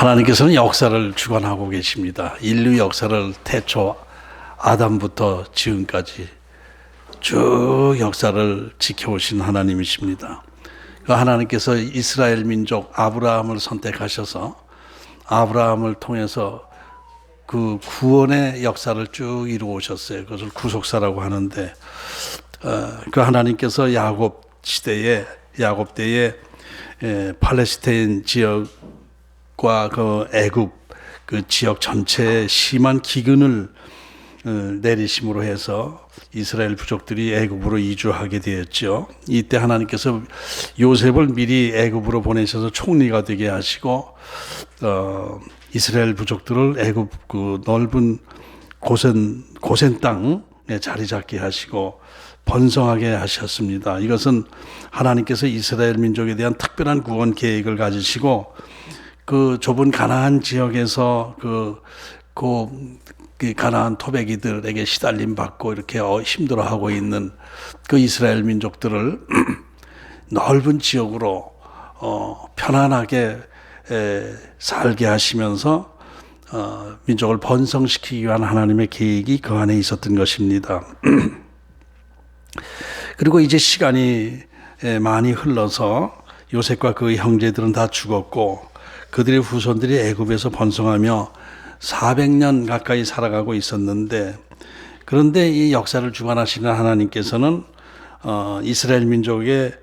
하나님께서는 역사를 주관하고 계십니다. 인류 역사를 태초 아담부터 지금까지 쭉 역사를 지켜오신 하나님이십니다. 그 하나님께서 이스라엘 민족 아브라함을 선택하셔서 아브라함을 통해서 그 구원의 역사를 쭉 이루어 오셨어요. 그것을 구속사라고 하는데, 그 하나님께서 야곱 때에 팔레스타인 지역과 그 애굽 그 지역 전체에 심한 기근을 내리심으로 해서 이스라엘 부족들이 애굽으로 이주하게 되었죠. 이때 하나님께서 요셉을 미리 애굽으로 보내셔서 총리가 되게 하시고 이스라엘 부족들을 애굽 그 넓은 고센 땅에 자리 잡게 하시고 번성하게 하셨습니다. 이것은 하나님께서 이스라엘 민족에 대한 특별한 구원 계획을 가지시고 그 좁은 가나안 지역에서 그 가나안 토백이들에게 시달림 받고 이렇게 힘들어하고 있는 그 이스라엘 민족들을 넓은 지역으로 편안하게 살게 하시면서 민족을 번성시키기 위한 하나님의 계획이 그 안에 있었던 것입니다. 그리고 이제 시간이 많이 흘러서 요셉과 그 형제들은 다 죽었고 그들의 후손들이 애굽에서 번성하며 400년 가까이 살아가고 있었는데, 그런데 이 역사를 주관하시는 하나님께서는 이스라엘 민족의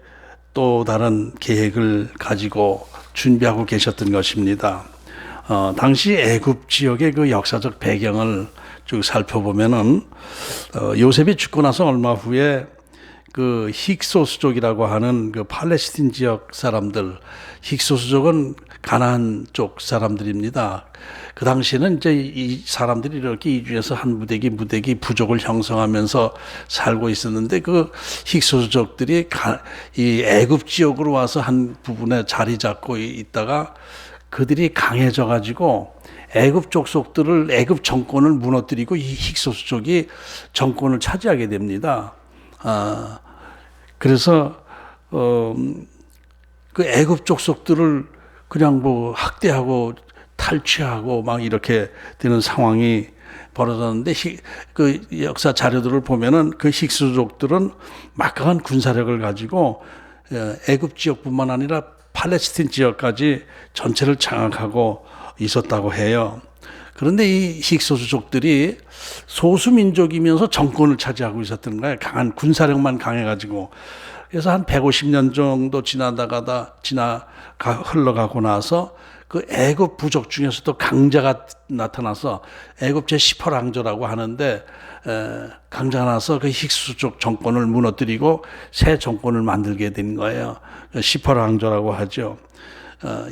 또 다른 계획을 가지고 준비하고 계셨던 것입니다. 당시 애굽 지역의 그 역사적 배경을 쭉 살펴보면은 요셉이 죽고 나서 얼마 후에 그 힉소스족이라고 하는 그 팔레스틴 지역 사람들, 힉소스족은 가나안 쪽 사람들입니다. 그 당시에는 이제 이 사람들이 이렇게 이주해서 한 무대기 부족을 형성하면서 살고 있었는데, 그 힉소스족들이 이 애굽 지역으로 와서 한 부분에 자리 잡고 있다가 그들이 강해져 가지고 애굽 족속들을 애굽 정권을 무너뜨리고 이 힉소스족이 정권을 차지하게 됩니다. 그래서 그 애굽 족속들을 그냥 뭐 학대하고 탈취하고 막 이렇게 되는 상황이 벌어졌는데, 그 역사 자료들을 보면은 그 힉소족들은 막강한 군사력을 가지고 애굽 지역뿐만 아니라 팔레스틴 지역까지 전체를 장악하고 있었다고 해요. 그런데 이 힉소족들이 소수민족이면서 정권을 차지하고 있었던 거예요. 강한 군사력만 강해가지고. 그래서 한 150년 정도 흘러가고 나서 그 애굽 부족 중에서도 강자가 나타나서 애굽 제18왕조라고 하는데, 강자가 나서 그 힉소족 정권을 무너뜨리고 새 정권을 만들게 된 거예요. 18왕조라고 하죠.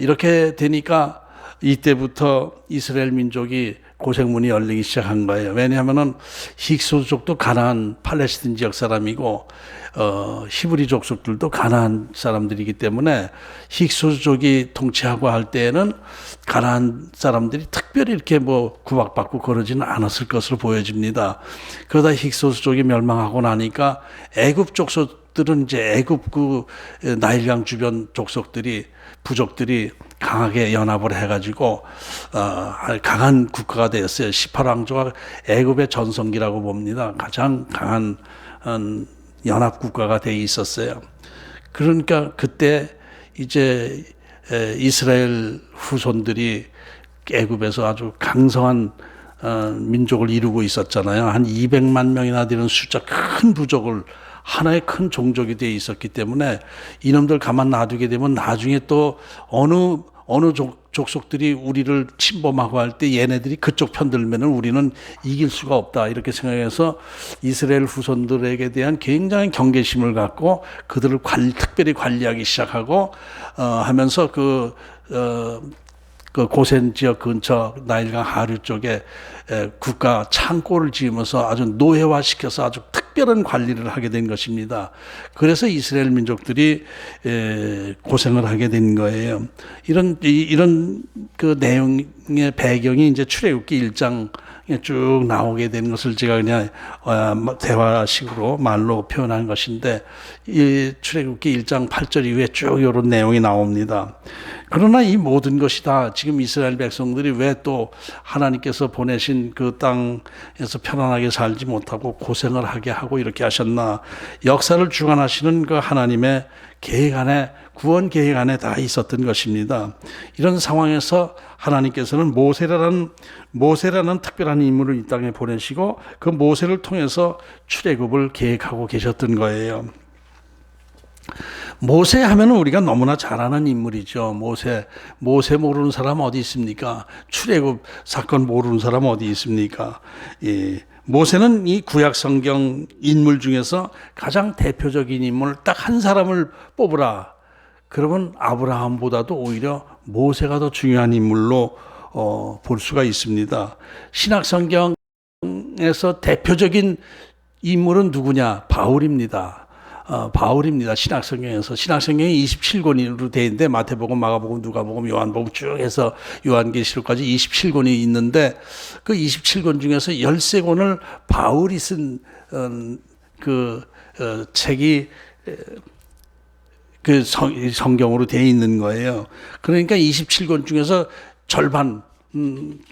이렇게 되니까 이때부터 이스라엘 민족이 고생문이 열리기 시작한 거예요. 왜냐하면은 힉소족도 가나안 팔레스틴 지역 사람이고 히브리 족속들도 가나안 사람들이기 때문에 힉소족이 통치하고 할 때에는 가나안 사람들이 특별히 이렇게 뭐 구박받고 그러지는 않았을 것으로 보여집니다. 그러다 힉소족이 멸망하고 나니까 애굽 족속들은 이제 애굽 그 나일강 주변 부족들이 강하게 연합을 해가지고 강한 국가가 되었어요. 18왕조가 애굽의 전성기라고 봅니다. 가장 강한 연합 국가가 돼 있었어요. 그러니까 그때 이제 이스라엘 후손들이 애굽에서 아주 강성한 민족을 이루고 있었잖아요. 한 200만 명이나 되는 숫자 큰 부족을 하나의 큰 종족이 되어 있었기 때문에 이놈들 가만 놔두게 되면 나중에 또 어느 족속들이 우리를 침범하고 할 때 얘네들이 그쪽 편들면은 우리는 이길 수가 없다 이렇게 생각해서 이스라엘 후손들에게 대한 굉장히 경계심을 갖고 그들을 특별히 관리하기 시작하고 하면서 그 고센 지역 근처 나일강 하류 쪽에 국가 창고를 지으면서 아주 노예화시켜서 아주 특별한 관리를 하게 된 것입니다. 그래서 이스라엘 민족들이 고생을 하게 된 거예요. 이런 그 내용의 배경이 이제 출애굽기 1장에 쭉 나오게 된 것을 제가 그냥 대화식으로 말로 표현한 것인데, 이 출애굽기 1장 8절 이후에 쭉 이런 내용이 나옵니다. 그러나 이 모든 것이 다 지금 이스라엘 백성들이 왜 또 하나님께서 보내신 그 땅에서 편안하게 살지 못하고 고생을 하게 하고 이렇게 하셨나? 역사를 주관하시는 그 하나님의 계획 안에, 구원 계획 안에 다 있었던 것입니다. 이런 상황에서 하나님께서는 모세라는 특별한 인물을 이 땅에 보내시고 그 모세를 통해서 출애굽을 계획하고 계셨던 거예요. 모세 하면은 우리가 너무나 잘 아는 인물이죠. 모세 모르는 사람 어디 있습니까? 출애굽 사건 모르는 사람 어디 있습니까? 예. 모세는 이 구약 성경 인물 중에서 가장 대표적인 인물 딱 한 사람을 뽑으라. 그러면 아브라함보다도 오히려 모세가 더 중요한 인물로 볼 수가 있습니다. 신약 성경에서 대표적인 인물은 누구냐? 바울입니다. 바울입니다. 신약성경에서. 신약성경이 27권으로 되어 있는데 마태복음, 마가복음, 누가복음, 요한복음 쭉 해서 요한계시록까지 27권이 있는데 그 27권 중에서 13권을 바울이 쓴 책이 그 성경으로 되어 있는 거예요. 그러니까 27권 중에서 절반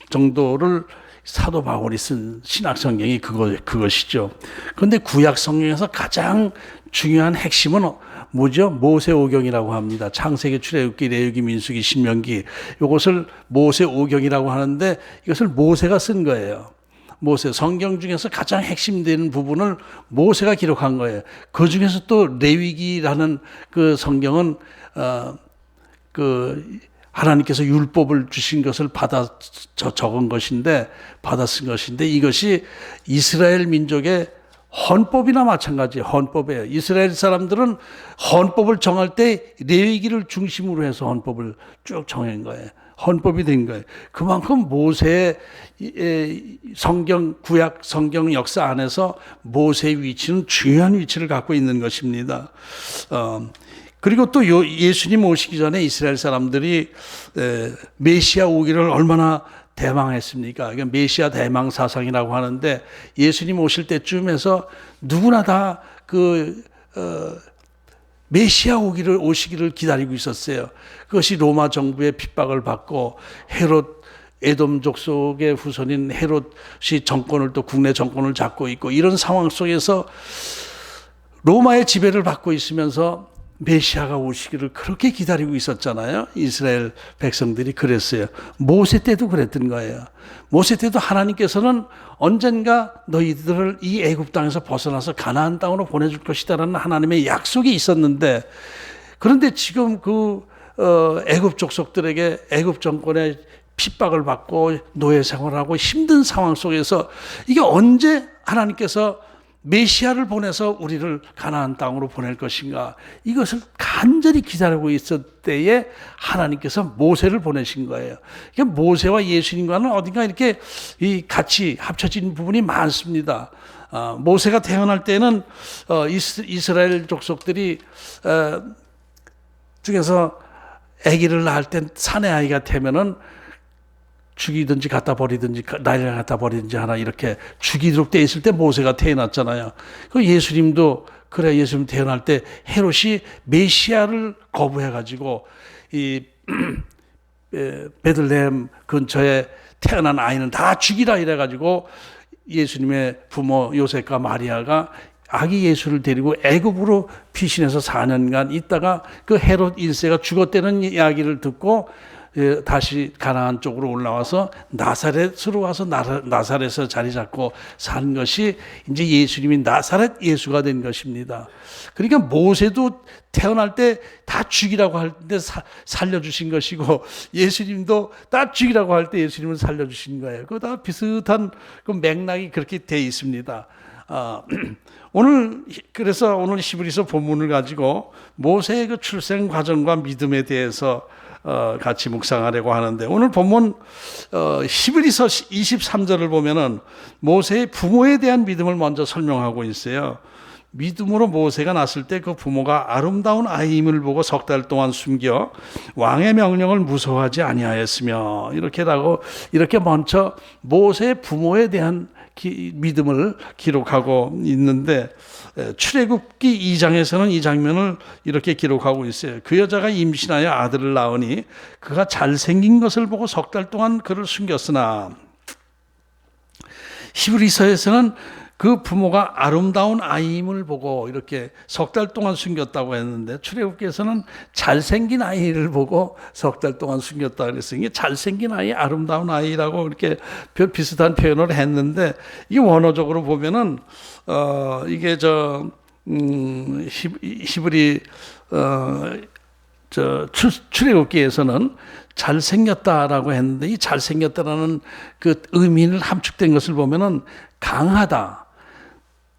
정도를 사도 바울이 쓴 신약성경이 그것이죠. 그런데 구약성경에서 가장 중요한 핵심은 뭐죠? 모세오경이라고 합니다. 창세기, 출애굽기, 레위기, 민수기, 신명기, 이것을 모세오경이라고 하는데 이것을 모세가 쓴 거예요. 모세, 성경 중에서 가장 핵심되는 부분을 모세가 기록한 거예요. 그 중에서 또 레위기라는 그 성경은 하나님께서 율법을 주신 것을 받아 쓴 것인데 이것이 이스라엘 민족의 헌법이나 마찬가지예요. 헌법이에요. 이스라엘 사람들은 헌법을 정할 때 레위기를 중심으로 해서 헌법을 쭉 정한 거예요. 헌법이 된 거예요. 그만큼 모세의 구약 성경 역사 안에서 모세의 위치는 중요한 위치를 갖고 있는 것입니다. 그리고 또 예수님 오시기 전에 이스라엘 사람들이 메시아 오기를 얼마나 대망했습니까? 그러니까 메시아 대망 사상이라고 하는데 예수님 오실 때쯤에서 누구나 다 메시아 오시기를 기다리고 있었어요. 그것이 로마 정부의 핍박을 받고 헤롯, 에돔 족속의 후손인 헤롯이 정권을 또 국내 정권을 잡고 있고 이런 상황 속에서 로마의 지배를 받고 있으면서 메시아가 오시기를 그렇게 기다리고 있었잖아요. 이스라엘 백성들이 그랬어요. 모세 때도 그랬던 거예요. 모세 때도 하나님께서는 언젠가 너희들을 이 애굽 땅에서 벗어나서 가나안 땅으로 보내줄 것이다라는 하나님의 약속이 있었는데, 그런데 지금 애굽 족속들에게 애굽 정권의 핍박을 받고 노예 생활하고 힘든 상황 속에서 이게 언제 하나님께서 메시아를 보내서 우리를 가나안 땅으로 보낼 것인가, 이것을 간절히 기다리고 있을 때에 하나님께서 모세를 보내신 거예요. 그러니까 모세와 예수님과는 어딘가 이렇게 같이 합쳐진 부분이 많습니다. 모세가 태어날 때는 이스라엘 족속들이 중에서 아기를 낳을 땐 사내 아이가 되면은 죽이든지 갖다 버리든지 나일에 갖다 버리든지 하나 이렇게 죽이도록 돼 있을 때 모세가 태어났잖아요. 그 예수님도 그래, 예수님 태어날 때 헤롯이 메시아를 거부해가지고 이 베들레헴 근처에 태어난 아이는 다 죽이라 이래가지고 예수님의 부모 요셉과 마리아가 아기 예수를 데리고 애굽으로 피신해서 4년간 있다가 그 헤롯 1세가 죽었다는 이야기를 듣고 다시 가나안 쪽으로 올라와서 나사렛으로 와서 나사렛에서 자리 잡고 산 것이 이제 예수님이 나사렛 예수가 된 것입니다. 그러니까 모세도 태어날 때 다 죽이라고 할 때 살려주신 것이고, 예수님도 다 죽이라고 할 때 예수님을 살려주신 거예요. 그거 다 비슷한 그 맥락이 그렇게 돼 있습니다. 그래서 오늘 히브리서 본문을 가지고 모세의 그 출생 과정과 믿음에 대해서 같이 묵상하려고 하는데, 오늘 본문 히브리서 23절을 보면은 모세의 부모에 대한 믿음을 먼저 설명하고 있어요. 믿음으로 모세가 났을 때 그 부모가 아름다운 아이임을 보고 석 달 동안 숨겨 왕의 명령을 무서워하지 아니하였으며, 이렇게 먼저 모세의 부모에 대한 믿음을 기록하고 있는데, 출애굽기 2장에서는 이 장면을 이렇게 기록하고 있어요. 그 여자가 임신하여 아들을 낳으니 그가 잘생긴 것을 보고 석 달 동안 그를 숨겼으나, 히브리서에서는 그 부모가 아름다운 아이임을 보고 이렇게 석 달 동안 숨겼다고 했는데, 출애굽기에서는 잘생긴 아이를 보고 석 달 동안 숨겼다 그랬어요. 이게 잘생긴 아이, 아름다운 아이라고 이렇게 비슷한 표현을 했는데, 이 원어적으로 보면은 이게 히브리 출애굽기에서는 잘생겼다라고 했는데, 이 잘생겼다라는 그 의미를 함축된 것을 보면은 강하다,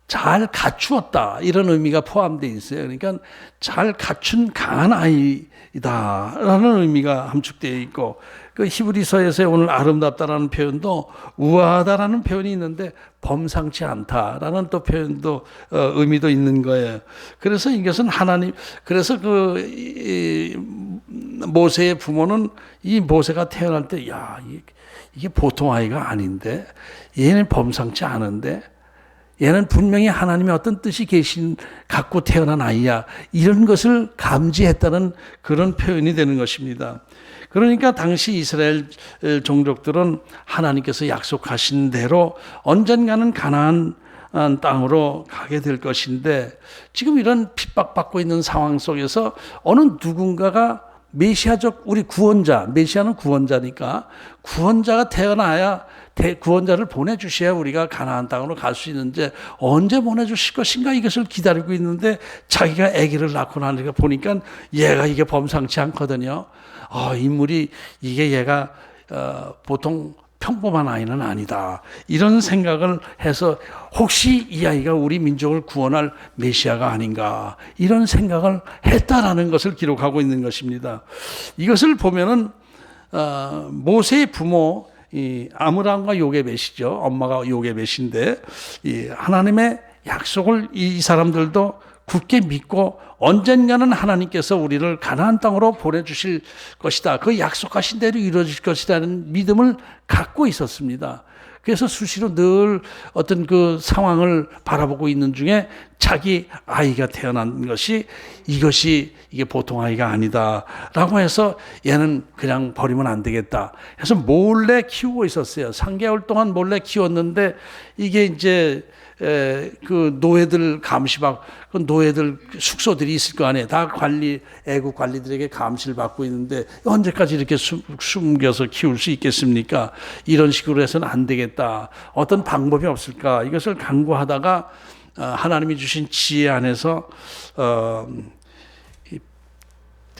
잘 갖추었다, 이런 의미가 포함되어 있어요. 그러니까 잘 갖춘 강한 아이다라는 의미가 함축되어 있고, 그 히브리서에서 오늘 아름답다라는 표현도 우아하다라는 표현이 있는데 범상치 않다라는 또 표현도 의미도 있는 거예요. 그래서 이것은 그래서 모세의 부모는 이 모세가 태어날 때, 이게 보통 아이가 아닌데, 얘는 범상치 않은데, 얘는 분명히 하나님의 어떤 뜻이 갖고 태어난 아이야, 이런 것을 감지했다는 그런 표현이 되는 것입니다. 그러니까 당시 이스라엘 종족들은 하나님께서 약속하신 대로 언젠가는 가나안 땅으로 가게 될 것인데, 지금 이런 핍박받고 있는 상황 속에서 어느 누군가가 메시아적 우리 구원자, 메시아는 구원자니까 구원자가 태어나야 구원자를 보내주셔야 우리가 가나안 땅으로 갈 수 있는데, 언제 보내주실 것인가 이것을 기다리고 있는데, 자기가 아기를 낳고 나니까 보니까 얘가 이게 범상치 않거든요. 인물이 이게 얘가 보통 평범한 아이는 아니다, 이런 생각을 해서 혹시 이 아이가 우리 민족을 구원할 메시아가 아닌가, 이런 생각을 했다라는 것을 기록하고 있는 것입니다. 이것을 보면은 모세의 부모 아므람과 요게벳이죠. 엄마가 요게벳인데, 하나님의 약속을 이 사람들도 굳게 믿고 언젠가는 하나님께서 우리를 가나안 땅으로 보내주실 것이다, 그 약속하신 대로 이루어질 것이라는 믿음을 갖고 있었습니다. 그래서 수시로 늘 어떤 그 상황을 바라보고 있는 중에 자기 아이가 태어난 이게 보통 아이가 아니다라고 해서 얘는 그냥 버리면 안 되겠다 해서 몰래 키우고 있었어요. 3개월 동안 몰래 키웠는데, 이게 이제 그 노예들 감시받고, 그 노예들 숙소들이 있을 거 아니에요. 다 애국 관리들에게 감시를 받고 있는데 언제까지 이렇게 숨겨서 키울 수 있겠습니까? 이런 식으로 해서는 안 되겠다, 어떤 방법이 없을까, 이것을 간구하다가 하나님이 주신 지혜 안에서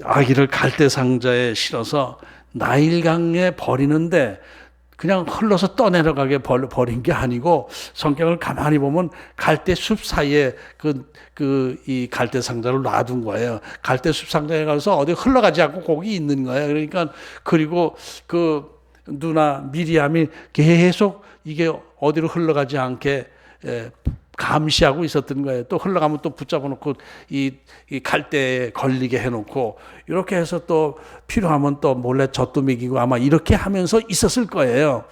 아기를 갈대 상자에 실어서 나일강에 버리는데, 그냥 흘러서 떠내려가게 버린 게 아니고, 성경을 가만히 보면 갈대 숲 사이에 이 갈대 상자를 놔둔 거예요. 갈대 숲 상자에 가서 어디 흘러가지 않고 거기 있는 거예요. 그러니까, 그리고 그 누나 미리암이 계속 이게 어디로 흘러가지 않게 감시하고 있었던 거예요. 또 흘러가면 또 붙잡아 놓고 이 갈대에 걸리게 해놓고, 이렇게 해서 또 필요하면 또 몰래 젖도 먹이고 아마 이렇게 하면서 있었을 거예요.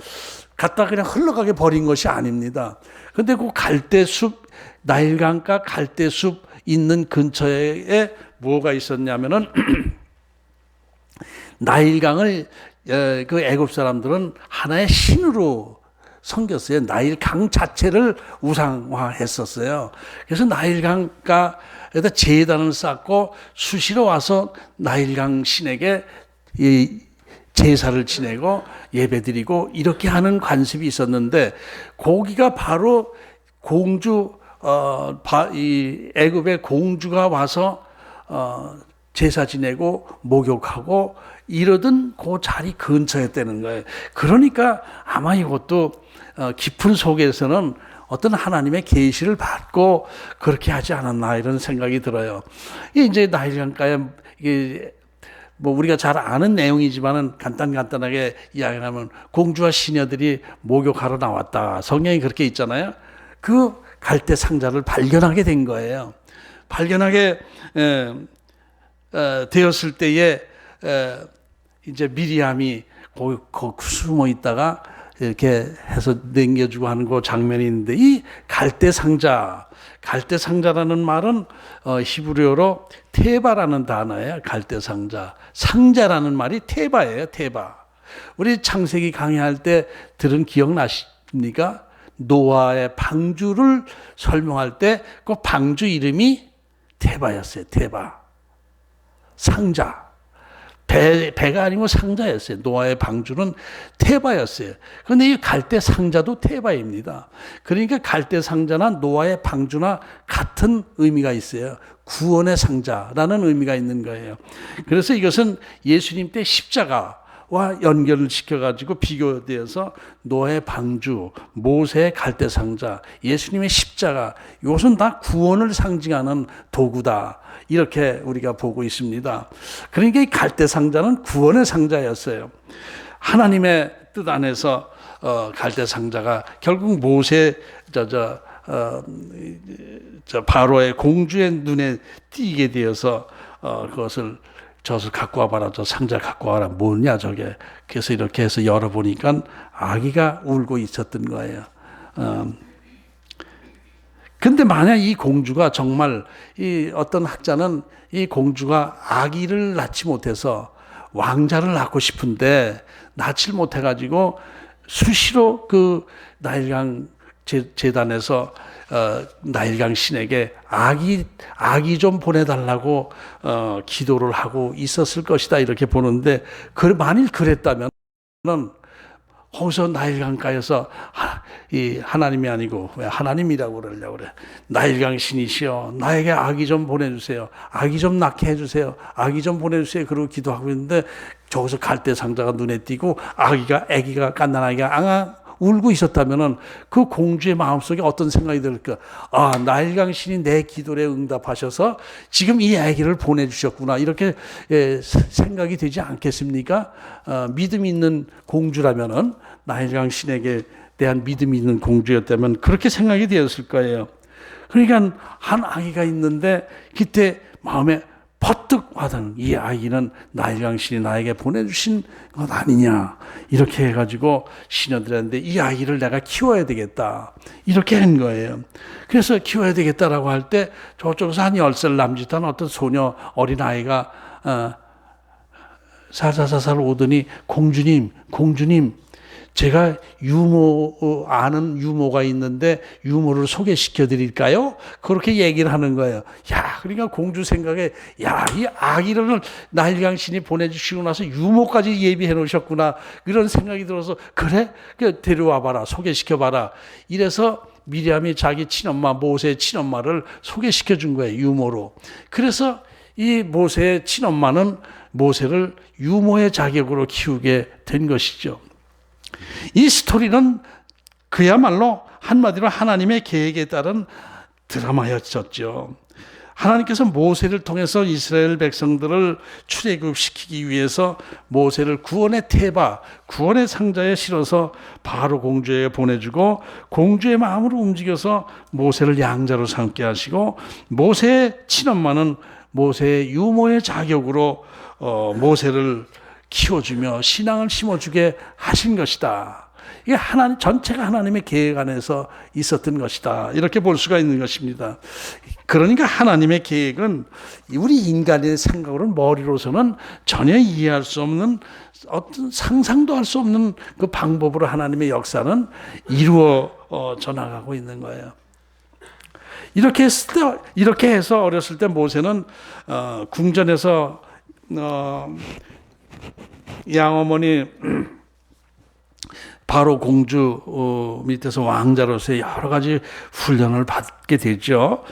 갖다 그냥 흘러가게 버린 것이 아닙니다. 근데 그 갈대숲, 나일강가 갈대숲 있는 근처에 뭐가 있었냐면은 나일강을 그 애굽 사람들은 하나의 신으로 섬겼어요. 나일강 자체를 우상화했었어요. 그래서 나일강가에다 제단을 쌓고 수시로 와서 나일강 신에게 제사를 지내고 예배드리고 이렇게 하는 관습이 있었는데, 거기가 바로 공주 이 애굽의 공주가 와서 제사 지내고 목욕하고 이러던 그 자리 근처였다는 거예요. 그러니까 아마 이것도 깊은 속에서는 어떤 하나님의 계시를 받고 그렇게 하지 않았나 이런 생각이 들어요. 이제 나일강가에 이게 뭐 우리가 잘 아는 내용이지만은 간단하게 이야기하면 공주와 시녀들이 목욕하러 나왔다. 성경이 그렇게 있잖아요. 그 갈대 상자를 발견하게 된 거예요. 발견하게 되었을 때에 이제 미리암이 거기 숨어 있다가 이렇게 해서 넘겨주고 하는 그 장면이 있는데, 이 갈대 상자라는 말은 히브리어로 테바라는 단어예요. 갈대 상자. 상자라는 말이 테바예요. 테바. 우리 창세기 강의할 때 들은 기억나십니까? 노아의 방주를 설명할 때 그 방주 이름이 테바였어요. 테바. 상자. 배가 아니고 상자였어요. 노아의 방주는 테바였어요. 그런데 이 갈대 상자도 테바입니다. 그러니까 갈대 상자나 노아의 방주나 같은 의미가 있어요. 구원의 상자라는 의미가 있는 거예요. 그래서 이것은 예수님 때 십자가와 연결을 시켜가지고 비교되어서 노아의 방주, 모세의 갈대 상자, 예수님의 십자가, 이것은 다 구원을 상징하는 도구다. 이렇게 우리가 보고 있습니다. 그러니까 이 갈대 상자는 구원의 상자였어요. 하나님의 뜻 안에서 갈대 상자가 결국 모세 바로의 공주의 눈에 띄게 되어서 그것을 저것을 갖고 와봐라, 저 상자 갖고 와라, 뭐냐 저게. 그래서 이렇게 해서 열어보니까 아기가 울고 있었던 거예요. 근데 만약 이 공주가 정말, 이 어떤 학자는 이 공주가 아기를 낳지 못해서 왕자를 낳고 싶은데 낳지 못해가지고 수시로 그 나일강 재단에서 나일강 신에게 아기 좀 보내달라고 기도를 하고 있었을 것이다 이렇게 보는데, 만일 그랬다면 거기서 나일강가에서 이 하나님이 아니고 왜 하나님이라고 그러려고 그래. 나일강 신이시여, 나에게 아기 좀 보내주세요. 아기 좀 낳게 해주세요. 아기 좀 보내주세요. 그러고 기도하고 있는데 저기서 갈대 상자가 눈에 띄고 아기가 갓난아기가 울고 있었다면은 그 공주의 마음속에 어떤 생각이 들까? 아, 나일강 신이 내 기도에 응답하셔서 지금 이 아기를 보내주셨구나. 이렇게 생각이 되지 않겠습니까? 믿음 있는 공주라면은, 나일강 신에게 대한 믿음이 있는 공주였다면 그렇게 생각이 되었을 거예요. 그러니까 한 아기가 있는데 그때 마음에 퍼뜩 와닿는, 이 아이는 나일강 신이 나에게 보내주신 것 아니냐 이렇게 해가지고 시녀들한테 이 아이를 내가 키워야 되겠다 이렇게 한 거예요. 그래서 키워야 되겠다라고 할 때 저쪽에서 한 10살 남짓한 어떤 소녀 어린아이가 살살살살 오더니 공주님 제가 아는 유모가 있는데 유모를 소개시켜 드릴까요? 그렇게 얘기를 하는 거예요. 야, 그러니까 공주 생각에, 야, 이 아기를 나일강 신이 보내주시고 나서 유모까지 예비해 놓으셨구나. 이런 생각이 들어서, 그래? 데려와 봐라. 소개시켜 봐라. 이래서 미리암이 자기 친엄마, 모세의 친엄마를 소개시켜 준 거예요. 유모로. 그래서 이 모세의 친엄마는 모세를 유모의 자격으로 키우게 된 것이죠. 이 스토리는 그야말로 한마디로 하나님의 계획에 따른 드라마였었죠. 하나님께서 모세를 통해서 이스라엘 백성들을 출애굽시키기 위해서 모세를 구원의 테바, 구원의 상자에 실어서 바로 공주에게 보내주고, 공주의 마음으로 움직여서 모세를 양자로 삼게 하시고, 모세의 친엄마는 모세의 유모의 자격으로 모세를 키워주며 신앙을 심어주게 하신 것이다. 이게 전체가 하나님의 계획 안에서 있었던 것이다. 이렇게 볼 수가 있는 것입니다. 그러니까 하나님의 계획은 우리 인간의 생각으로는, 머리로서는 전혀 이해할 수 없는, 어떤 상상도 할 수 없는 그 방법으로 하나님의 역사는 이루어져 나가고 있는 거예요. 이렇게 해서 어렸을 때 모세는 궁전에서 양어머니 바로 공주 밑에서 왕자로서의 여러 가지 훈련을 받게 되죠.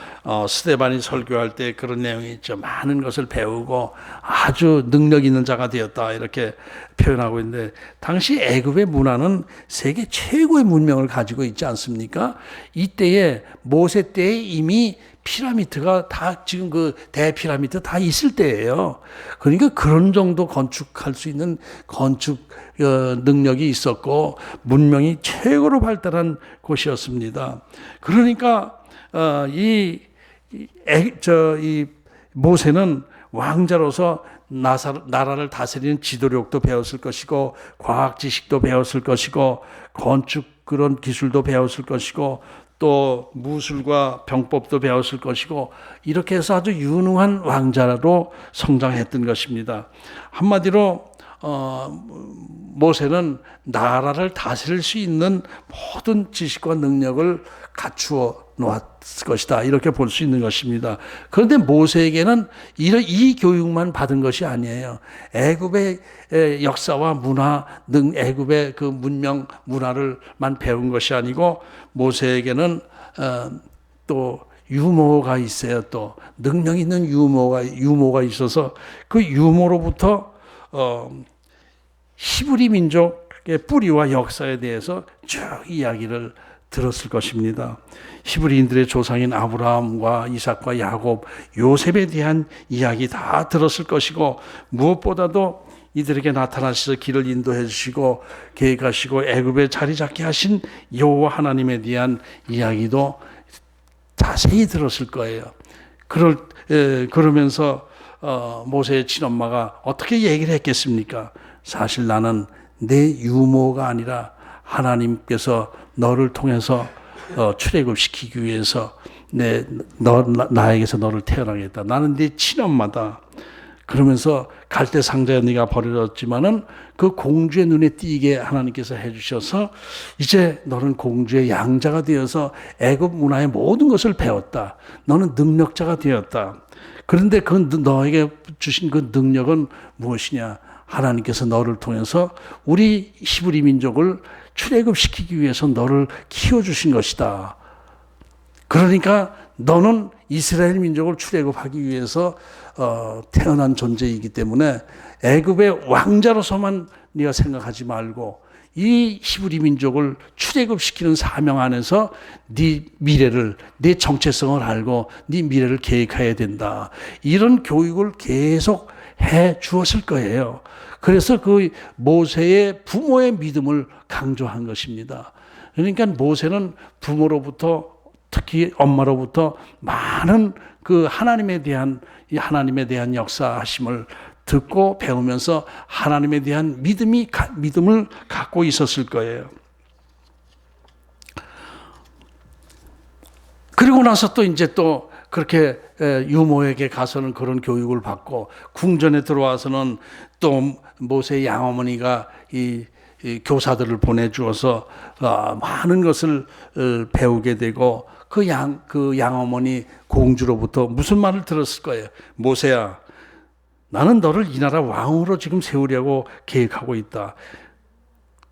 스데반이 설교할 때 그런 내용이 있죠. 많은 것을 배우고 아주 능력 있는 자가 되었다 이렇게 표현하고 있는데, 당시 애굽의 문화는 세계 최고의 문명을 가지고 있지 않습니까? 이때에 모세 때에 이미 피라미드가 다 지금 그 대피라미드 다 있을 때예요. 그러니까 그런 정도 건축할 수 있는 건축 능력이 있었고 문명이 최고로 발달한 곳이었습니다. 그러니까 이 모세는 왕자로서 나라를 다스리는 지도력도 배웠을 것이고 과학 지식도 배웠을 것이고 건축 그런 기술도 배웠을 것이고 또 무술과 병법도 배웠을 것이고 이렇게 해서 아주 유능한 왕자로 성장했던 것입니다. 한마디로 모세는 나라를 다스릴 수 있는 모든 지식과 능력을 갖추어 놓았을 것이다 이렇게 볼 수 있는 것입니다. 그런데 모세에게는 이 교육만 받은 것이 아니에요. 애굽의 역사와 문화 등 애굽의 그 문명 문화를만 배운 것이 아니고 모세에게는 또 유모가 있어요. 또 능력 있는 유모가 있어서 그 유모로부터 히브리 민족의 뿌리와 역사에 대해서 쭉 이야기를 들었을 것입니다. 히브리인들의 조상인 아브라함과 이삭과 야곱, 요셉에 대한 이야기 다 들었을 것이고 무엇보다도 이들에게 나타나셔서 길을 인도해 주시고 계획하시고 애굽에 자리 잡게 하신 여호와 하나님에 대한 이야기도 자세히 들었을 거예요. 그러면서 모세의 친엄마가 어떻게 얘기를 했겠습니까? 사실 나는 내 유모가 아니라 하나님께서 너를 통해서 출애굽시키기 위해서 나에게서 너를 태어나게 했다. 나는 네 친엄마다. 그러면서 갈대 상자에 네가 버려졌지만은 그 공주의 눈에 띄게 하나님께서 해주셔서 이제 너는 공주의 양자가 되어서 애굽 문화의 모든 것을 배웠다. 너는 능력자가 되었다. 그런데 그 너에게 주신 그 능력은 무엇이냐? 하나님께서 너를 통해서 우리 히브리 민족을 출애굽시키기 위해서 너를 키워주신 것이다. 그러니까 너는 이스라엘 민족을 출애굽하기 위해서 태어난 존재이기 때문에 애굽의 왕자로서만 네가 생각하지 말고 이 히브리 민족을 출애굽시키는 사명 안에서 네 미래를, 네 정체성을 알고 네 미래를 계획해야 된다. 이런 교육을 계속 해 주었을 거예요. 그래서 그 모세의 부모의 믿음을 강조한 것입니다. 그러니까 모세는 부모로부터 특히 엄마로부터 많은 그 하나님에 대한 역사하심을 듣고 배우면서 하나님에 대한 믿음을 갖고 있었을 거예요. 그리고 나서 또 이제 또 그렇게 유모에게 가서는 그런 교육을 받고 궁전에 들어와서는 또 모세의 양어머니가 이 교사들을 보내주어서 많은 것을 배우게 되고 그 양어머니 공주로부터 무슨 말을 들었을 거예요. 모세야, 나는 너를 이 나라 왕으로 지금 세우려고 계획하고 있다.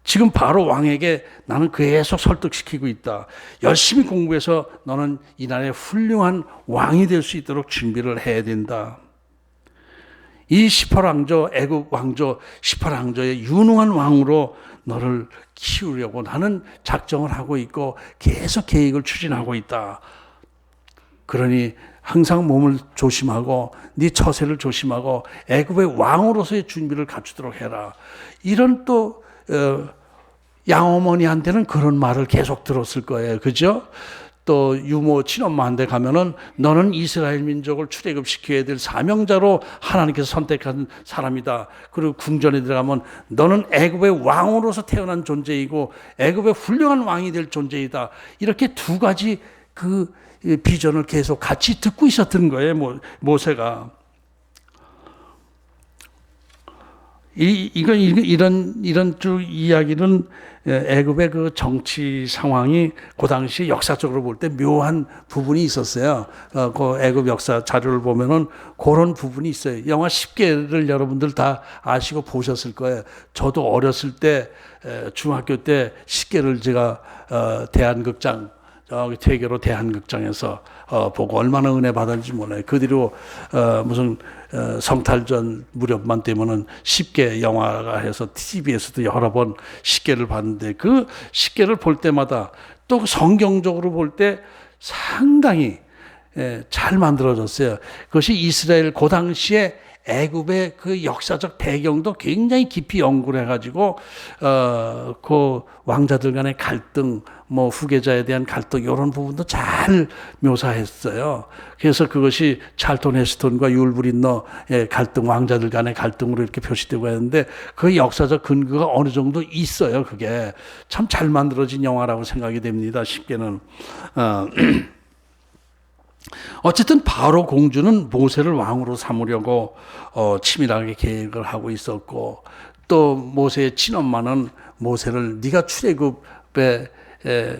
지금 바로 왕에게 나는 계속 설득시키고 있다. 열심히 공부해서 너는 이 나라의 훌륭한 왕이 될 수 있도록 준비를 해야 된다. 이 18왕조, 애굽 왕조 18왕조의 유능한 왕으로 너를 키우려고 나는 작정을 하고 있고 계속 계획을 추진하고 있다. 그러니 항상 몸을 조심하고 네 처세를 조심하고 애굽의 왕으로서의 준비를 갖추도록 해라. 이런 또 양어머니한테는 그런 말을 계속 들었을 거예요. 그죠? 또 유모 친엄마한테 가면은 너는 이스라엘 민족을 출애굽시켜야 될 사명자로 하나님께서 선택한 사람이다. 그리고 궁전에 들어가면 너는 애굽의 왕으로서 태어난 존재이고 애굽의 훌륭한 왕이 될 존재이다. 이렇게 두 가지 그 비전을 계속 같이 듣고 있었던 거예요. 모세가. 이런 쭉 이야기는 애굽의 그 정치 상황이 그 당시 역사적으로 볼 때 묘한 부분이 있었어요. 그 애굽 역사 자료를 보면은 그런 부분이 있어요. 영화 10개를 여러분들 다 아시고 보셨을 거예요. 저도 어렸을 때 중학교 때 10개를 제가 대한극장 저기 퇴계로 대한극장에서 보고 얼마나 은혜 받았는지 몰라요. 그 뒤로 무슨 성탈전 무렵만 되면은 10개 영화가 해서 TV에서도 여러 번 10개를 봤는데 그 10개를 볼 때마다 또 성경적으로 볼 때 상당히 잘 만들어졌어요. 그것이 이스라엘 그 당시에 애굽의 그 역사적 배경도 굉장히 깊이 연구를 해가지고 그 왕자들 간의 갈등, 뭐 후계자에 대한 갈등 이런 부분도 잘 묘사했어요. 그래서 그것이 찰톤 헤스턴과 율브린너의 갈등, 왕자들 간의 갈등으로 이렇게 표시되고 있는데 그 역사적 근거가 어느 정도 있어요. 그게 참 잘 만들어진 영화라고 생각이 됩니다. 쉽게는. 어쨌든 바로 공주는 모세를 왕으로 삼으려고 치밀하게 계획을 하고 있었고 또 모세의 친엄마는 모세를 네가 출애굽의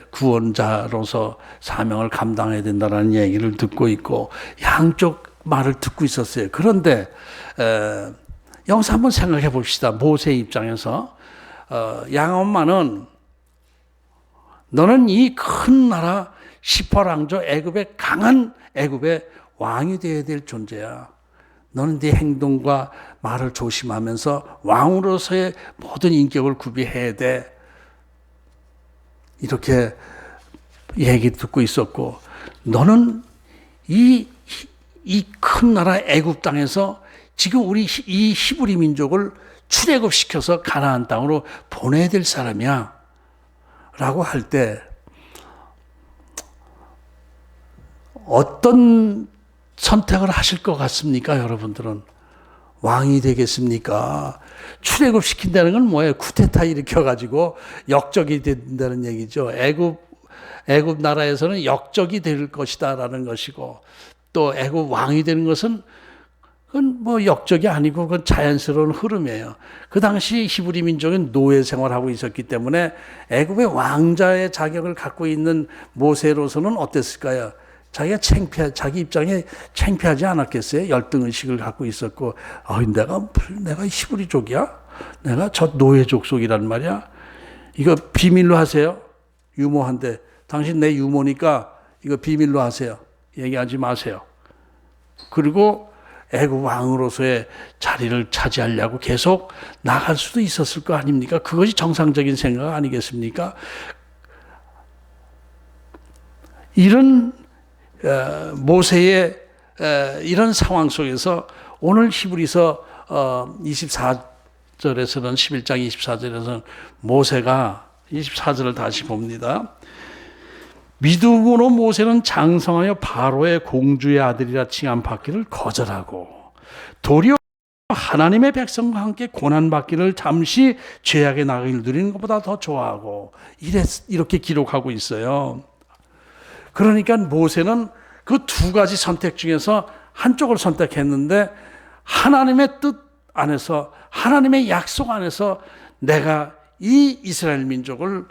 구원자로서 사명을 감당해야 된다는 얘기를 듣고 있고 양쪽 말을 듣고 있었어요. 그런데 여기서 한번 생각해 봅시다. 모세의 입장에서 양엄마는 너는 이 큰 나라 시퍼랑조 애굽의 강한 애굽의 왕이 되어야 될 존재야. 너는 네 행동과 말을 조심하면서 왕으로서의 모든 인격을 구비해야 돼. 이렇게 얘기 듣고 있었고 너는 이 큰 나라 애굽 땅에서 지금 우리 이 히브리 민족을 출애굽시켜서 가나안 땅으로 보내야 될 사람이야. 라고 할 때 어떤 선택을 하실 것 같습니까? 여러분들은 왕이 되겠습니까? 출애굽시킨다는 건 뭐예요? 쿠데타 일으켜가지고 역적이 된다는 얘기죠. 애굽 나라에서는 역적이 될 것이다라는 것이고 또 애굽 왕이 되는 것은 그건 뭐 역적이 아니고 그건 자연스러운 흐름이에요. 그 당시 히브리 민족은 노예 생활하고 있었기 때문에 애굽의 왕자의 자격을 갖고 있는 모세로서는 어땠을까요? 자기가 자기 입장에 창피하지 않았겠어요? 열등의식을 갖고 있었고, 내가 히브리족이야? 내가 저 노예족 속이란 말이야? 이거 비밀로 하세요. 유모한데. 당신 내 유모니까 이거 비밀로 하세요. 얘기하지 마세요. 그리고 애굽 왕으로서의 자리를 차지하려고 계속 나갈 수도 있었을 거 아닙니까? 그것이 정상적인 생각 아니겠습니까? 이런 모세의 이런 상황 속에서 오늘 히브리서 24절에서는 11장 24절에서는 모세가 24절을 다시 봅니다. 믿음으로 모세는 장성하여 바로의 공주의 아들이라 칭함받기를 거절하고 도리어 하나님의 백성과 함께 고난받기를 잠시 죄악의 낙을 누리는 것보다 더 좋아하고 이렇게 기록하고 있어요. 그러니까 모세는 그 두 가지 선택 중에서 한쪽을 선택했는데 하나님의 뜻 안에서 하나님의 약속 안에서 내가 이 이스라엘 민족을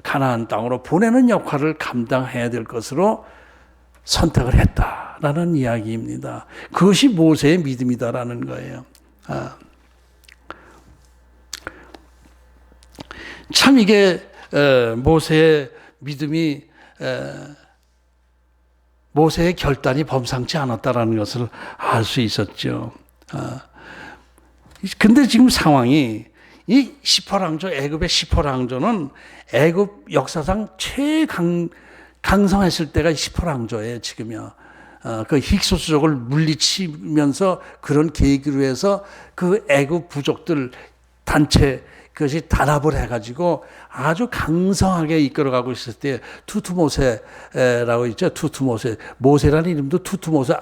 가나안 땅으로 보내는 역할을 감당해야 될 것으로 선택을 했다라는 이야기입니다. 그것이 모세의 믿음이다라는 거예요. 참 이게 모세의 믿음이 모세의 결단이 범상치 않았다라는 것을 알 수 있었죠. 근데 지금 상황이 이 시퍼랑조, 애굽의 시퍼랑조는 애굽 역사상 강성했을 때가 시퍼랑조예요, 지금요. 그 힉소스족을 물리치면서 그런 계기로 해서 그 애굽 부족들 단체 그것이 단합을 해가지고 아주 강성하게 이끌어가고 있을 때 투투모세라고 있죠. 투투모세. 모세라는 이름도 투투모세.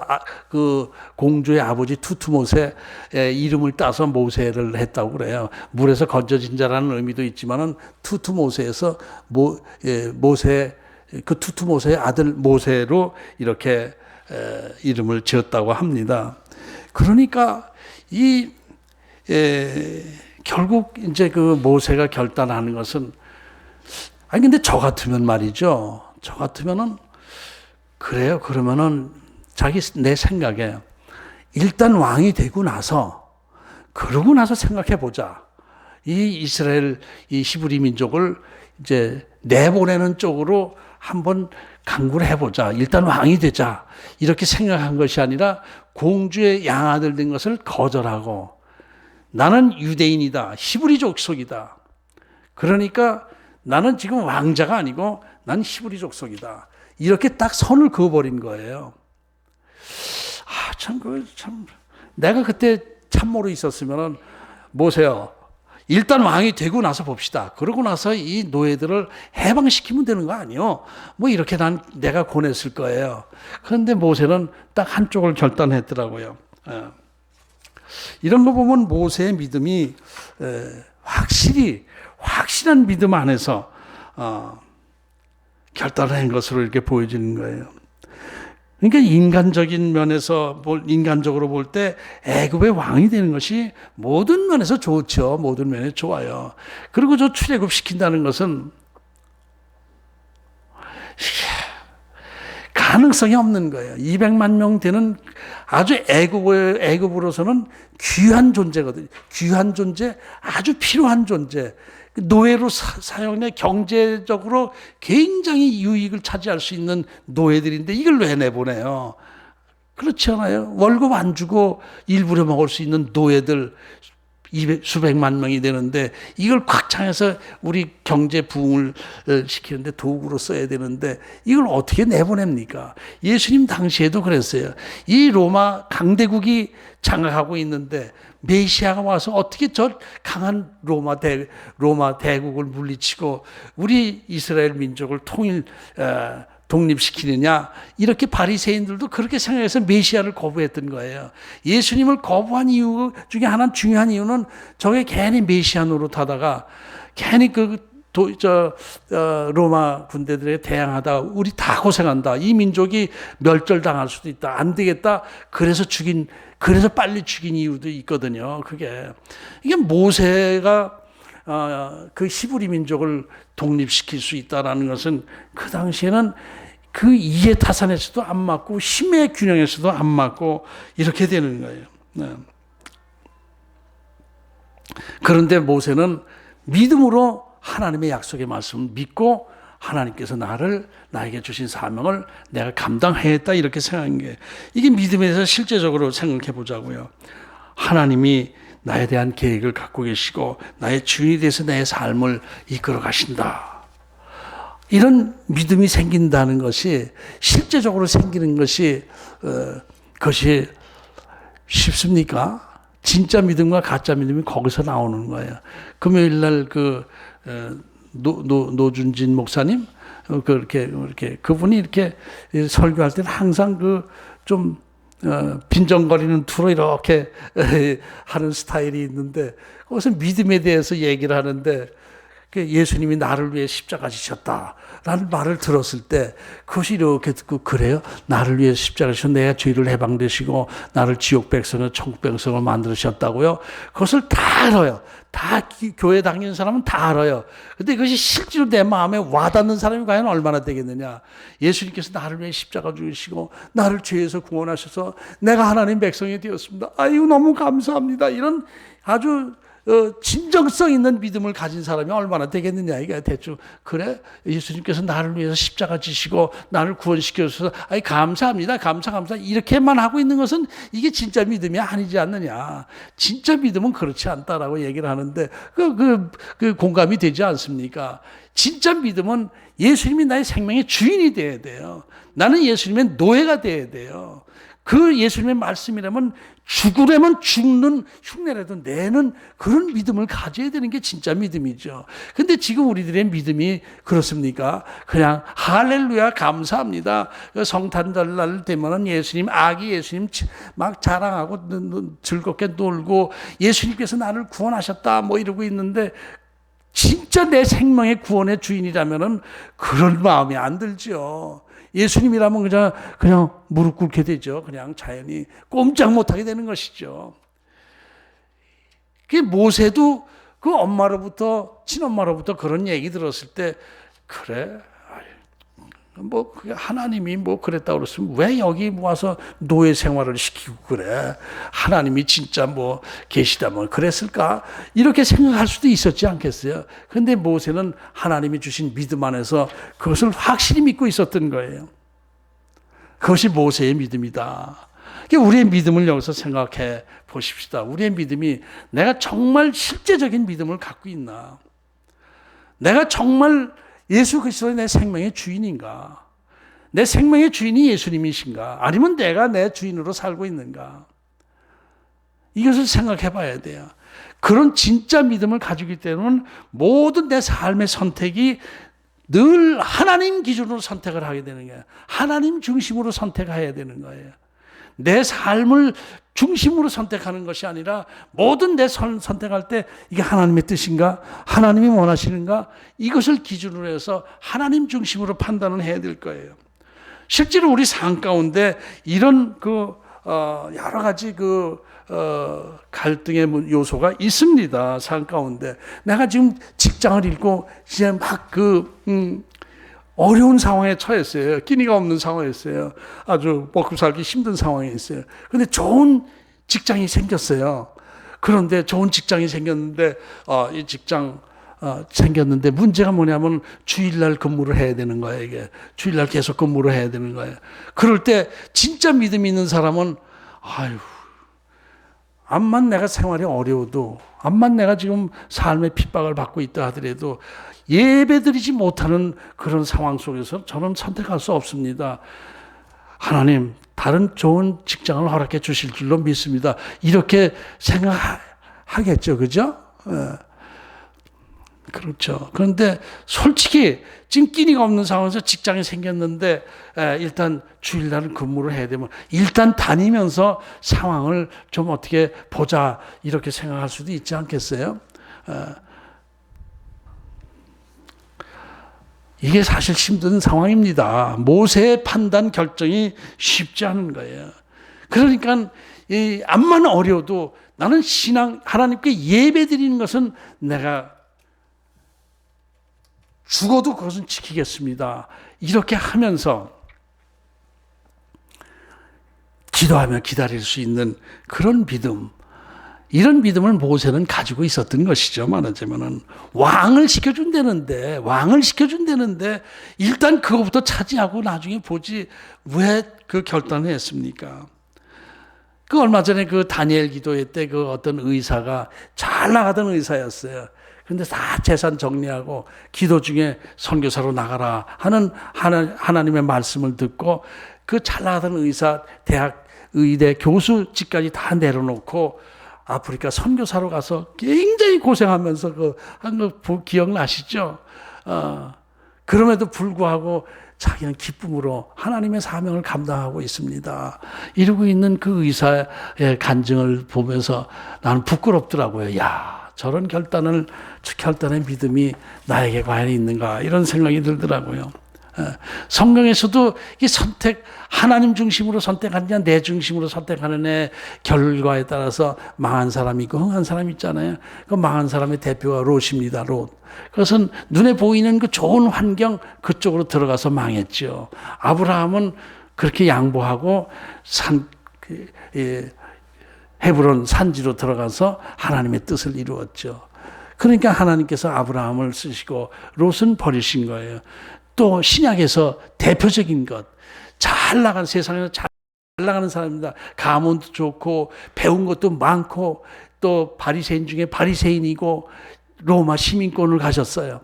그 공주의 아버지 투투모세의 이름을 따서 모세를 했다고 그래요. 물에서 건져진 자라는 의미도 있지만은 투투모세에서 모세 그 투투모세의 아들 모세로 이렇게 이름을 지었다고 합니다. 그러니까 이 결국 이제 그 모세가 결단하는 것은, 아니 근데 저 같으면 말이죠. 저 같으면은 그래요. 그러면은 내 생각에 일단 왕이 되고 나서, 그러고 나서 생각해 보자. 이 이스라엘, 이 히브리 민족을 이제 내보내는 쪽으로 한번 강구를 해보자. 일단 왕이 되자. 이렇게 생각한 것이 아니라 공주의 양아들 된 것을 거절하고, 나는 유대인이다. 히브리 족속이다. 그러니까 나는 지금 왕자가 아니고 난 히브리 족속이다. 이렇게 딱 선을 그어버린 거예요. 내가 그때 참모로 있었으면은, 모세요, 일단 왕이 되고 나서 봅시다. 그러고 나서 이 노예들을 해방시키면 되는 거 아니요? 뭐 이렇게 내가 권했을 거예요. 그런데 모세는 딱 한쪽을 결단했더라고요. 이런 거 보면 모세의 믿음이 확실한 믿음 안에서 결단을 한 것으로 이렇게 보여지는 거예요. 그러니까 인간적인 면에서 인간적으로 볼 때 애굽의 왕이 되는 것이 모든 면에서 좋죠. 모든 면에 좋아요. 그리고 저 출애굽시킨다는 것은 가능성이 없는 거예요. 200만 명 되는 아주 애굽으로서는 귀한 존재거든요. 귀한 존재, 아주 필요한 존재. 노예로 사용해 경제적으로 굉장히 유익을 차지할 수 있는 노예들인데 이걸 왜 내보내요? 그렇지 않아요? 월급 안 주고 일부러 먹을 수 있는 노예들 수백만 명이 되는데, 이걸 꽉 차해서 우리 경제 부흥을 시키는데 도구로 써야 되는데 이걸 어떻게 내보냅니까? 예수님 당시에도 그랬어요. 이 로마 강대국이 장악하고 있는데 메시아가 와서 어떻게 저 강한 로마 대국을 물리치고 우리 이스라엘 민족을 독립시키느냐, 이렇게 바리새인들도 그렇게 생각해서 메시아를 거부했던 거예요. 예수님을 거부한 이유 중에 하나, 중요한 이유는 저게 괜히 메시아 노릇하다가 괜히 로마 군대들에 대항하다 우리 다 고생한다, 이 민족이 멸절당할 수도 있다, 안 되겠다, 그래서 빨리 죽인 이유도 있거든요. 이게 모세가 그 히브리 민족을 독립시킬 수 있다라는 것은 그 당시에는 그 이해 타산에서도 안 맞고 힘의 균형에서도 안 맞고 이렇게 되는 거예요. 그런데 모세는 믿음으로 하나님의 약속의 말씀을 믿고 하나님께서 나에게 주신 사명을 내가 감당해야겠다, 이렇게 생각한 게, 이게 믿음에 대해서 실제적으로 생각해 보자고요. 하나님이 나에 대한 계획을 갖고 계시고 나의 주인이 돼서 내 삶을 이끌어 가신다. 이런 믿음이 생긴다는 것이, 실제적으로 생기는 것이 그것이 쉽습니까? 진짜 믿음과 가짜 믿음이 거기서 나오는 거예요. 금요일 날 노준진 목사님, 그분이 이렇게 설교할 때는 항상 좀 빈정거리는 투로 이렇게 하는 스타일이 있는데, 거기서 믿음에 대해서 얘기를 하는데, 예수님이 나를 위해 십자가 지셨다라는 말을 들었을 때 그것이 이렇게 듣고, 그래요? 나를 위해 십자가 지셔 내가 죄를 해방되시고 나를 지옥 백성을 천국 백성을 만드셨다고요? 그것을 다 알아요. 다 교회 다니는 사람은 다 알아요. 근데 그것이 실제로 내 마음에 와닿는 사람이 과연 얼마나 되겠느냐. 예수님께서 나를 위해 십자가 죽으시고 나를 죄에서 구원하셔서 내가 하나님 백성이 되었습니다. 아이고 너무 감사합니다. 이런 아주 진정성 있는 믿음을 가진 사람이 얼마나 되겠느냐. 이게 대충, 그래? 예수님께서 나를 위해서 십자가 지시고 나를 구원시켜주셔서 감사합니다. 감사. 이렇게만 하고 있는 것은 이게 진짜 믿음이 아니지 않느냐. 진짜 믿음은 그렇지 않다라고 얘기를 하는데 그 공감이 되지 않습니까? 진짜 믿음은 예수님이 나의 생명의 주인이 돼야 돼요. 나는 예수님의 노예가 돼야 돼요. 그 예수님의 말씀이라면 죽으려면 죽는 흉내라도 내는 그런 믿음을 가져야 되는 게 진짜 믿음이죠. 근데 지금 우리들의 믿음이 그렇습니까? 그냥 할렐루야 감사합니다. 성탄절 되면은 아기 예수님 막 자랑하고 즐겁게 놀고 예수님께서 나를 구원하셨다 뭐 이러고 있는데, 진짜 내 생명의 구원의 주인이라면은 그런 마음이 안 들죠. 예수님이라면 그냥 무릎 꿇게 되죠. 그냥 자연히 꼼짝 못하게 되는 것이죠. 그 모세도 그 엄마로부터 친엄마로부터 그런 얘기 들었을 때 그래 뭐 하나님이 뭐 그랬다 그랬으면 왜 여기 와서 노예 생활을 시키고 그래? 하나님이 진짜 뭐 계시다면 그랬을까? 이렇게 생각할 수도 있었지 않겠어요? 근데 모세는 하나님이 주신 믿음 안에서 그것을 확실히 믿고 있었던 거예요. 그것이 모세의 믿음이다. 우리의 믿음을 여기서 생각해 보십시다. 우리의 믿음이 내가 정말 실제적인 믿음을 갖고 있나? 내가 정말 예수 그리스도의 내 생명의 주인인가? 내 생명의 주인이 예수님이신가? 아니면 내가 내 주인으로 살고 있는가? 이것을 생각해 봐야 돼요. 그런 진짜 믿음을 가지고 있기 때문에 모든 내 삶의 선택이 늘 하나님 기준으로 선택을 하게 되는 거예요. 하나님 중심으로 선택해야 되는 거예요. 내 삶을 중심으로 선택하는 것이 아니라 모든 내 선택할 때 이게 하나님의 뜻인가? 하나님이 원하시는가? 이것을 기준으로 해서 하나님 중심으로 판단을 해야 될 거예요. 실제로 우리 삶 가운데 이런 여러 가지 갈등의 요소가 있습니다. 삶 가운데. 내가 지금 직장을 잃고 이제 막 어려운 상황에 처했어요. 끼니가 없는 상황이었어요. 아주 먹고 살기 힘든 상황에 있어요. 그런데 좋은 직장이 생겼어요. 그런데 좋은 직장이 생겼는데 이 직장 생겼는데 문제가 뭐냐면 주일날 근무를 해야 되는 거예요. 이게 주일날 계속 근무를 해야 되는 거예요. 그럴 때 진짜 믿음이 있는 사람은 암만 내가 생활이 어려워도 암만 내가 지금 삶의 핍박을 받고 있다 하더라도 예배드리지 못하는 그런 상황 속에서 저는 선택할 수 없습니다. 하나님 다른 좋은 직장을 허락해 주실 줄로 믿습니다. 이렇게 생각하겠죠. 그죠? 그렇죠. 그런데 솔직히 지금 끼니가 없는 상황에서 직장이 생겼는데 일단 주일날은 근무를 해야 되면 일단 다니면서 상황을 좀 어떻게 보자 이렇게 생각할 수도 있지 않겠어요? 이게 사실 힘든 상황입니다. 모세의 판단 결정이 쉽지 않은 거예요. 그러니까 암만 어려워도 나는 하나님께 예배드리는 것은 내가 죽어도 그것은 지키겠습니다. 이렇게 하면서 기도하며 기다릴 수 있는 그런 믿음, 이런 믿음을 모세는 가지고 있었던 것이죠. 말하자면은 왕을 시켜준다는데 일단 그거부터 차지하고 나중에 보지 왜 그 결단을 했습니까? 얼마 전에 다니엘 기도회 때 어떤 의사가 잘 나가던 의사였어요. 그런데 다 재산 정리하고 기도 중에 선교사로 나가라 하는 하나님의 말씀을 듣고 잘 나가던 의사 대학 의대 교수직까지 다 내려놓고 아프리카 선교사로 가서 굉장히 고생하면서 한 거 기억나시죠? 그럼에도 불구하고 자기는 기쁨으로 하나님의 사명을 감당하고 있습니다. 이러고 있는 그 의사의 간증을 보면서 나는 부끄럽더라고요. 저런 결단의 믿음이 나에게 과연 있는가 이런 생각이 들더라고요. 성경에서도 이 선택 하나님 중심으로 선택하느냐 내 중심으로 선택하느냐의 결과에 따라서 망한 사람이 있고 흥한 사람이 있잖아요. 그 망한 사람의 대표가 롯입니다. 롯. 그것은 눈에 보이는 그 좋은 환경 그쪽으로 들어가서 망했죠. 아브라함은 그렇게 양보하고 헤브론 산지로 들어가서 하나님의 뜻을 이루었죠. 그러니까 하나님께서 아브라함을 쓰시고 롯은 버리신 거예요. 또 신약에서 대표적인 것, 잘 나가는 세상에서 잘 나가는 사람입니다. 가문도 좋고 배운 것도 많고 또 바리새인 중에 바리새인이고 로마 시민권을 가졌어요.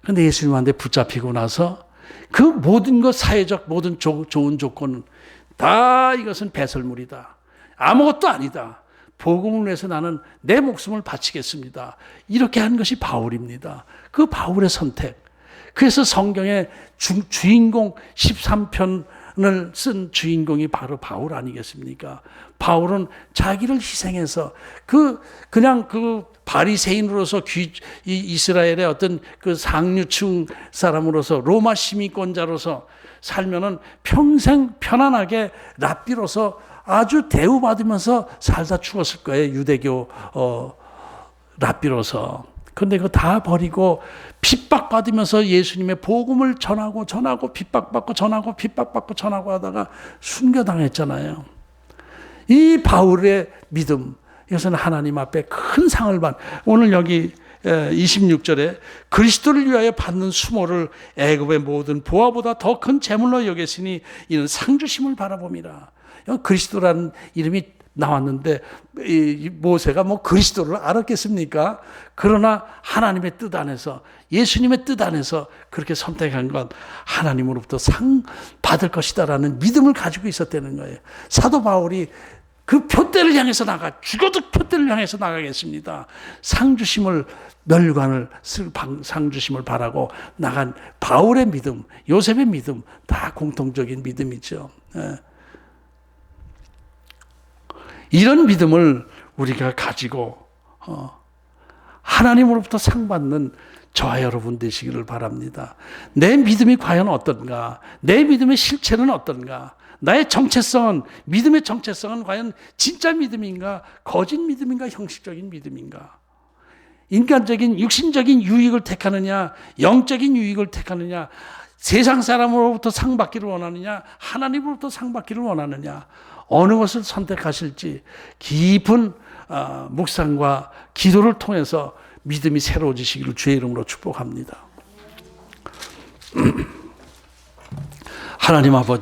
그런데 예수님한테 붙잡히고 나서 그 모든 것 사회적 모든 좋은 조건은 다 이것은 배설물이다. 아무것도 아니다. 복음을 위해서 나는 내 목숨을 바치겠습니다. 이렇게 한 것이 바울입니다. 그 바울의 선택. 그래서 성경의 주인공 13편을 쓴 주인공이 바로 바울 아니겠습니까? 바울은 자기를 희생해서 그냥 바리새인으로서 이스라엘의 어떤 상류층 사람으로서 로마 시민권자로서 살면은 평생 편안하게 랍비로서 아주 대우받으면서 살다 죽었을 거예요. 유대교 랍비로서. 그런데 그거 다 버리고 핍박받으면서 예수님의 복음을 전하고 핍박받고 전하고 하다가 순교당했잖아요. 이 바울의 믿음, 이것은 하나님 앞에 큰 상을 오늘 여기 26절에 그리스도를 위하여 받는 수모를 애굽의 모든 보화보다 더 큰 재물로 여겼으니 이는 상주심을 바라봅니다. 그리스도라는 이름이 나왔는데 모세가 뭐 그리스도를 알았겠습니까? 그러나 하나님의 뜻 안에서, 예수님의 뜻 안에서 그렇게 선택한 건 하나님으로부터 상 받을 것이다라는 믿음을 가지고 있었다는 거예요. 사도 바울이 그 표대를 향해서 죽어도 표대를 향해서 나가겠습니다. 상주심을, 멸관을 상주심을 바라고 나간 바울의 믿음, 요셉의 믿음, 다 공통적인 믿음이죠. 이런 믿음을 우리가 가지고 하나님으로부터 상 받는 저와 여러분 되시기를 바랍니다. 내 믿음이 과연 어떤가? 내 믿음의 실체는 어떤가? 나의 정체성은, 믿음의 정체성은 과연 진짜 믿음인가? 거짓 믿음인가? 형식적인 믿음인가? 인간적인, 육신적인 유익을 택하느냐? 영적인 유익을 택하느냐? 세상 사람으로부터 상 받기를 원하느냐? 하나님으로부터 상 받기를 원하느냐? 어느 것을 선택하실지 깊은 묵상과 기도를 통해서 믿음이 새로워지시기를 주의 이름으로 축복합니다. 하나님 아버지,